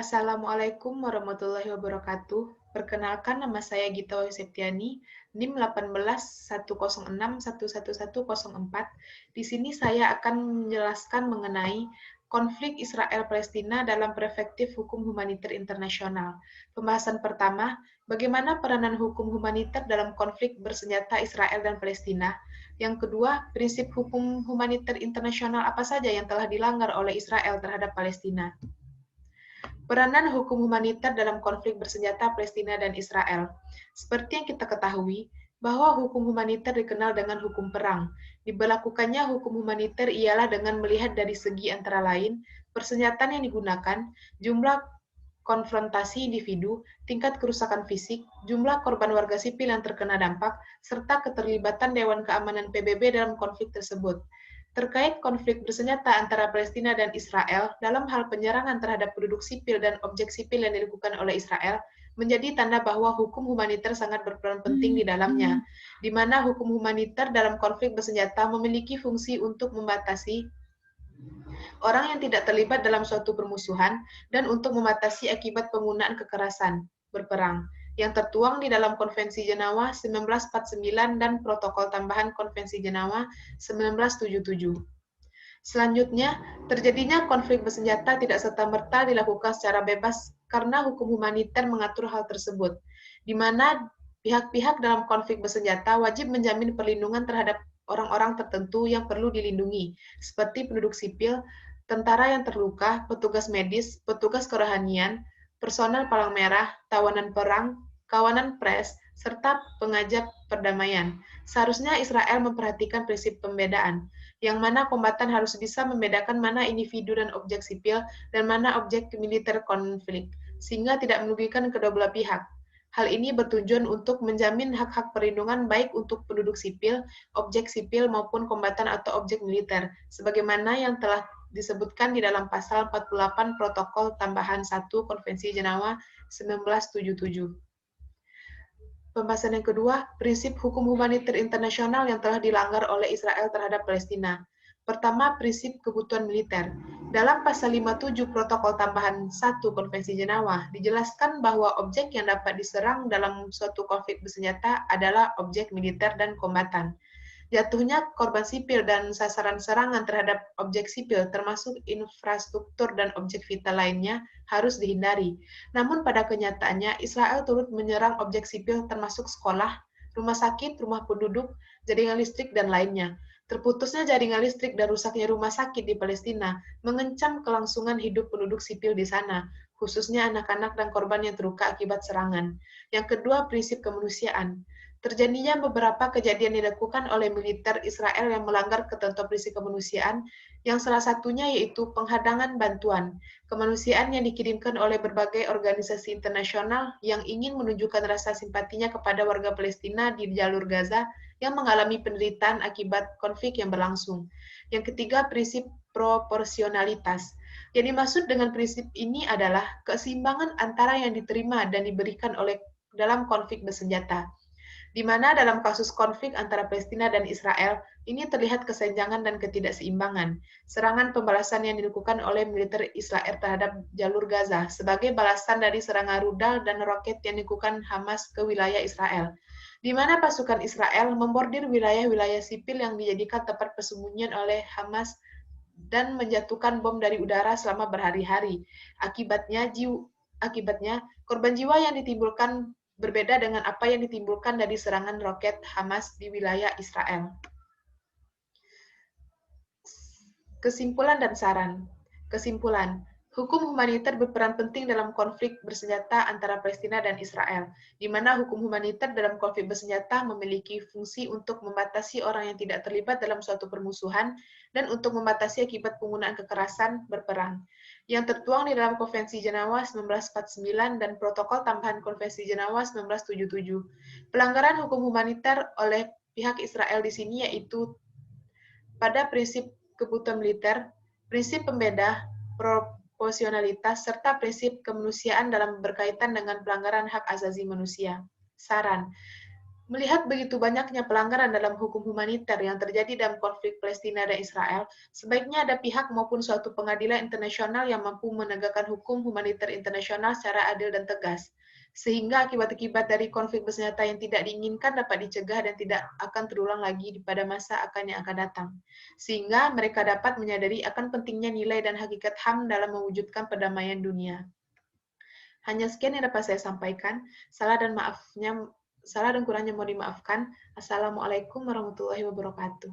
Assalamualaikum warahmatullahi wabarakatuh. Perkenalkan, nama saya Gita Septiani, NIM 1810611104. Di sini saya akan menjelaskan mengenai konflik Israel-Palestina dalam perspektif hukum humaniter internasional. Pembahasan pertama, bagaimana peranan hukum humaniter dalam konflik bersenjata Israel dan Palestina. Yang kedua, prinsip hukum humaniter internasional apa saja yang telah dilanggar oleh Israel terhadap Palestina. Peranan hukum humaniter dalam konflik bersenjata Palestina dan Israel. Seperti yang kita ketahui, bahwa hukum humaniter dikenal dengan hukum perang. Diberlakukannya hukum humaniter ialah dengan melihat dari segi antara lain, persenjataan yang digunakan, jumlah konfrontasi individu, tingkat kerusakan fisik, jumlah korban warga sipil yang terkena dampak, serta keterlibatan Dewan Keamanan PBB dalam konflik tersebut. Terkait konflik bersenjata antara Palestina dan Israel dalam hal penyerangan terhadap penduduk sipil dan objek sipil yang dilakukan oleh Israel, menjadi tanda bahwa hukum humaniter sangat berperan penting di dalamnya, di mana hukum humaniter dalam konflik bersenjata memiliki fungsi untuk membatasi orang yang tidak terlibat dalam suatu permusuhan dan untuk membatasi akibat penggunaan kekerasan berperang yang tertuang di dalam Konvensi Jenewa 1949 dan Protokol Tambahan Konvensi Jenewa 1977. Selanjutnya, terjadinya konflik bersenjata tidak serta-merta dilakukan secara bebas karena hukum humaniter mengatur hal tersebut, di mana pihak-pihak dalam konflik bersenjata wajib menjamin perlindungan terhadap orang-orang tertentu yang perlu dilindungi, seperti penduduk sipil, tentara yang terluka, petugas medis, petugas kerohanian, personel palang merah, tawanan perang, kawanan pers, serta pengajak perdamaian. Seharusnya Israel memperhatikan prinsip pembedaan, yang mana kombatan harus bisa membedakan mana individu dan objek sipil dan mana objek militer konflik, sehingga tidak merugikan kedua belah pihak. Hal ini bertujuan untuk menjamin hak-hak perlindungan baik untuk penduduk sipil, objek sipil maupun kombatan atau objek militer, sebagaimana yang telah disebutkan di dalam pasal 48 Protokol Tambahan 1 Konvensi Jenewa 1977. Pembahasan yang kedua, prinsip hukum humaniter internasional yang telah dilanggar oleh Israel terhadap Palestina. Pertama, prinsip kebutuhan militer. Dalam pasal 57 Protokol Tambahan 1 Konvensi Jenewa, dijelaskan bahwa objek yang dapat diserang dalam suatu konflik bersenjata adalah objek militer dan kombatan. Jatuhnya korban sipil dan sasaran serangan terhadap objek sipil, termasuk infrastruktur dan objek vital lainnya, harus dihindari. Namun pada kenyataannya, Israel turut menyerang objek sipil termasuk sekolah, rumah sakit, rumah penduduk, jaringan listrik, dan lainnya. Terputusnya jaringan listrik dan rusaknya rumah sakit di Palestina mengancam kelangsungan hidup penduduk sipil di sana, khususnya anak-anak dan korban yang terluka akibat serangan. Yang kedua, prinsip kemanusiaan. Terjadinya beberapa kejadian dilakukan oleh militer Israel yang melanggar ketentuan prinsip kemanusiaan, yang salah satunya yaitu penghadangan bantuan kemanusiaan yang dikirimkan oleh berbagai organisasi internasional yang ingin menunjukkan rasa simpatinya kepada warga Palestina di jalur Gaza yang mengalami penderitaan akibat konflik yang berlangsung. Yang ketiga, prinsip proporsionalitas. Yang dimaksud dengan prinsip ini adalah keseimbangan antara yang diterima dan diberikan oleh dalam konflik bersenjata, di mana dalam kasus konflik antara Palestina dan Israel, ini terlihat kesenjangan dan ketidakseimbangan. Serangan pembalasan yang dilakukan oleh militer Israel terhadap jalur Gaza sebagai balasan dari serangan rudal dan roket yang dilakukan Hamas ke wilayah Israel, di mana pasukan Israel membordir wilayah-wilayah sipil yang dijadikan tempat persembunyian oleh Hamas dan menjatuhkan bom dari udara selama berhari-hari. Akibatnya, korban jiwa yang ditimbulkan berbeda dengan apa yang ditimbulkan dari serangan roket Hamas di wilayah Israel. Kesimpulan dan saran. Kesimpulan, hukum humaniter berperan penting dalam konflik bersenjata antara Palestina dan Israel, di mana hukum humaniter dalam konflik bersenjata memiliki fungsi untuk membatasi orang yang tidak terlibat dalam suatu permusuhan dan untuk membatasi akibat penggunaan kekerasan berperang, yang tertuang di dalam Konvensi Jenewa 1949 dan Protokol Tambahan Konvensi Jenewa 1977. Pelanggaran hukum humaniter oleh pihak Israel di sini yaitu pada prinsip kebutuhan militer, prinsip pembeda, proporsionalitas, serta prinsip kemanusiaan dalam berkaitan dengan pelanggaran hak asasi manusia. Saran, Melihat begitu banyaknya pelanggaran dalam hukum humaniter yang terjadi dalam konflik Palestina dan Israel, sebaiknya ada pihak maupun suatu pengadilan internasional yang mampu menegakkan hukum humaniter internasional secara adil dan tegas, sehingga akibat-akibat dari konflik bersenjata yang tidak diinginkan dapat dicegah dan tidak akan terulang lagi pada masa yang akan datang. Sehingga mereka dapat menyadari akan pentingnya nilai dan hakikat HAM dalam mewujudkan perdamaian dunia. Hanya sekian yang dapat saya sampaikan. Salah dan kurangnya mau dimaafkan. Assalamualaikum warahmatullahi wabarakatuh.